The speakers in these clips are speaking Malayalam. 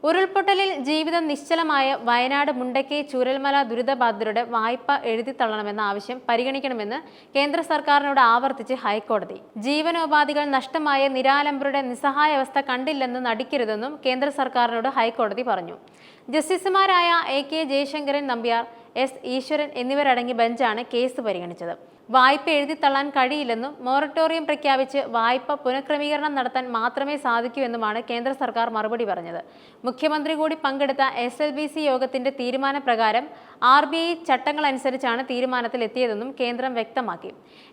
ഉരുൾപൊട്ടലിൽ ജീവിതം നിശ്ചലമായ വയനാട് മുണ്ടക്കൈ ചൂരൽമല ദുരിതബാധിതരുടെ വായ്പ എഴുതിത്തള്ളണമെന്ന ആവശ്യം പരിഗണിക്കണമെന്ന് കേന്ദ്ര സർക്കാരിനോട് ആവർത്തിച്ച് ഹൈക്കോടതി. ജീവനോപാധികൾ നഷ്ടമായ നിരാലംബരുടെ നിസ്സഹായാവസ്ഥ കണ്ടില്ലെന്ന് നടിക്കരുതെന്നും കേന്ദ്ര സർക്കാരിനോട് ഹൈക്കോടതി പറഞ്ഞു. ജസ്റ്റിസുമാരായ A.K. ജയശങ്കരൻ നമ്പ്യാർ, S. ഈശ്വരൻ എന്നിവരടങ്ങിയ ബെഞ്ചാണ് കേസ് പരിഗണിച്ചത്. വായ്പ എഴുതിത്തള്ളാൻ കഴിയില്ലെന്നും മൊറട്ടോറിയം പ്രഖ്യാപിച്ച് വായ്പ പുനഃക്രമീകരണം നടത്താൻ മാത്രമേ സാധിക്കൂ എന്നുമാണ് കേന്ദ്ര സർക്കാർ മറുപടി പറഞ്ഞത്. മുഖ്യമന്ത്രി കൂടി പങ്കെടുത്ത SLBC യോഗത്തിന്റെ തീരുമാനപ്രകാരം RBI ചട്ടങ്ങളനുസരിച്ചാണ് തീരുമാനത്തിലെത്തിയതെന്നും കേന്ദ്രം വ്യക്തമാക്കി.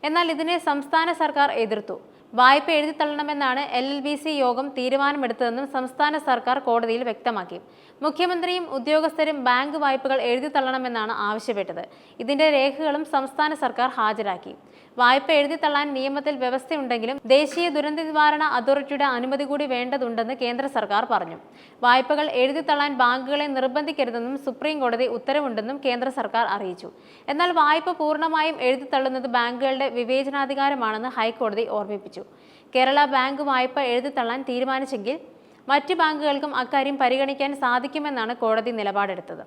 എന്നാൽ ഇതിനെ സംസ്ഥാന സർക്കാർ എതിർത്തു. വായ്പ എഴുതിത്തള്ളണമെന്നാണ് LLBC യോഗം തീരുമാനമെടുത്തതെന്നും സംസ്ഥാന സർക്കാർ കോടതിയിൽ വ്യക്തമാക്കി. മുഖ്യമന്ത്രിയും ഉദ്യോഗസ്ഥരും ബാങ്ക് വായ്പകൾ എഴുതിത്തള്ളണമെന്നാണ് ആവശ്യപ്പെട്ടത്. ഇതിന്റെ രേഖകളും സംസ്ഥാന സർക്കാർ ഹാജരാക്കി. വായ്പ എഴുതിത്തള്ളാൻ നിയമത്തിൽ വ്യവസ്ഥയുണ്ടെങ്കിലും ദേശീയ ദുരന്ത നിവാരണ അതോറിറ്റിയുടെ അനുമതി കൂടി വേണ്ടതുണ്ടെന്ന് കേന്ദ്ര സർക്കാർ പറഞ്ഞു. വായ്പകൾ എഴുതിത്തള്ളാൻ ബാങ്കുകളെ നിർബന്ധിക്കരുതെന്നും സുപ്രീം കോടതി ഉത്തരവുണ്ടെന്നും കേന്ദ്ര സർക്കാർ അറിയിച്ചു. എന്നാൽ വായ്പ പൂർണ്ണമായും എഴുതിത്തള്ളുന്നത് ബാങ്കുകളുടെ വിവേചനാധികാരമാണെന്ന് ഹൈക്കോടതി ഓർമ്മിപ്പിച്ചു. കേരള ബാങ്ക് വായ്പ എഴുതിത്തള്ളാൻ തീരുമാനിച്ചെങ്കിൽ മറ്റ് ബാങ്കുകൾക്കും അക്കാര്യം പരിഗണിക്കാൻ സാധിക്കുമെന്നാണ് കോടതി നിലപാടെടുത്തത്.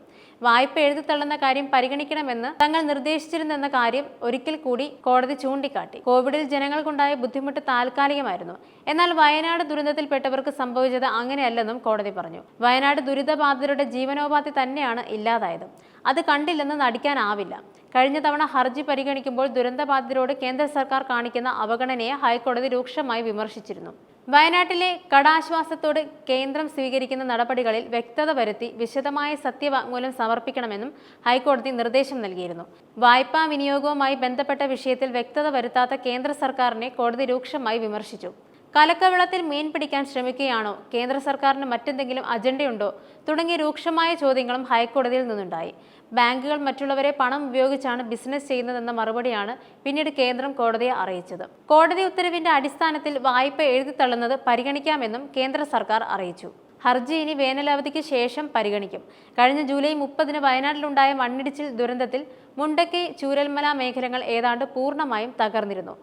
വായ്പ എഴുതിത്തള്ളുന്ന കാര്യം പരിഗണിക്കണമെന്ന് തങ്ങൾ നിർദ്ദേശിച്ചിരുന്നെന്ന കാര്യം ഒരിക്കൽ കൂടി കോടതി ചൂണ്ടിക്കാട്ടി. കോവിഡിൽ ജനങ്ങൾക്കുണ്ടായ ബുദ്ധിമുട്ട് താൽക്കാലികമായിരുന്നു. എന്നാൽ വയനാട് ദുരന്തത്തിൽപ്പെട്ടവർക്ക് സംഭവിച്ചത് അങ്ങനെയല്ലെന്നും കോടതി പറഞ്ഞു. വയനാട് ദുരിതബാധിതരുടെ ജീവനോപാധി തന്നെയാണ് ഇല്ലാതായത്. അത് കണ്ടില്ലെന്ന് നടിക്കാനാവില്ല. കഴിഞ്ഞ തവണ ഹർജി പരിഗണിക്കുമ്പോൾ ദുരന്തബാധിതരോട് കേന്ദ്ര സർക്കാർ കാണിക്കുന്ന അവഗണനയെ ഹൈക്കോടതി രൂക്ഷമായി വിമർശിച്ചിരുന്നു. വയനാട്ടിലെ കടാശ്വാസത്തോട് കേന്ദ്രം സ്വീകരിക്കുന്ന നടപടികളിൽ വ്യക്തത വരുത്തി വിശദമായ സത്യവാങ്മൂലം സമർപ്പിക്കണമെന്നും ഹൈക്കോടതി നിർദ്ദേശം നൽകിയിരുന്നു. വായ്പാ വിനിയോഗവുമായി ബന്ധപ്പെട്ട വിഷയത്തിൽ വ്യക്തത വരുത്താത്ത കേന്ദ്ര സർക്കാരിനെ കോടതി രൂക്ഷമായി വിമർശിച്ചു. കലക്കവെള്ളത്തിൽ മീൻ പിടിക്കാൻ ശ്രമിക്കുകയാണോ, കേന്ദ്ര സർക്കാരിന് മറ്റെന്തെങ്കിലും അജണ്ടയുണ്ടോ തുടങ്ങിയ രൂക്ഷമായ ചോദ്യങ്ങളും ഹൈക്കോടതിയിൽ നിന്നുണ്ടായി. ബാങ്കുകൾ മറ്റുള്ളവരെ പണം ഉപയോഗിച്ചാണ് ബിസിനസ് ചെയ്യുന്നതെന്ന മറുപടിയാണ് പിന്നീട് കേന്ദ്രം കോടതിയെ അറിയിച്ചത്. കോടതി ഉത്തരവിന്റെ അടിസ്ഥാനത്തിൽ വായ്പ എഴുതിത്തള്ളുന്നത് പരിഗണിക്കാമെന്നും കേന്ദ്ര സർക്കാർ അറിയിച്ചു. ഹർജി ഇനി വേനലവധിക്ക് ശേഷം പരിഗണിക്കും. കഴിഞ്ഞ ജൂലൈ 30-ന് വയനാട്ടിലുണ്ടായ മണ്ണിടിച്ചിൽ ദുരന്തത്തിൽ മുണ്ടക്കൈ ചൂരൽമല മേഖലകൾ ഏതാണ്ട് പൂർണ്ണമായും തകർന്നിരുന്നു.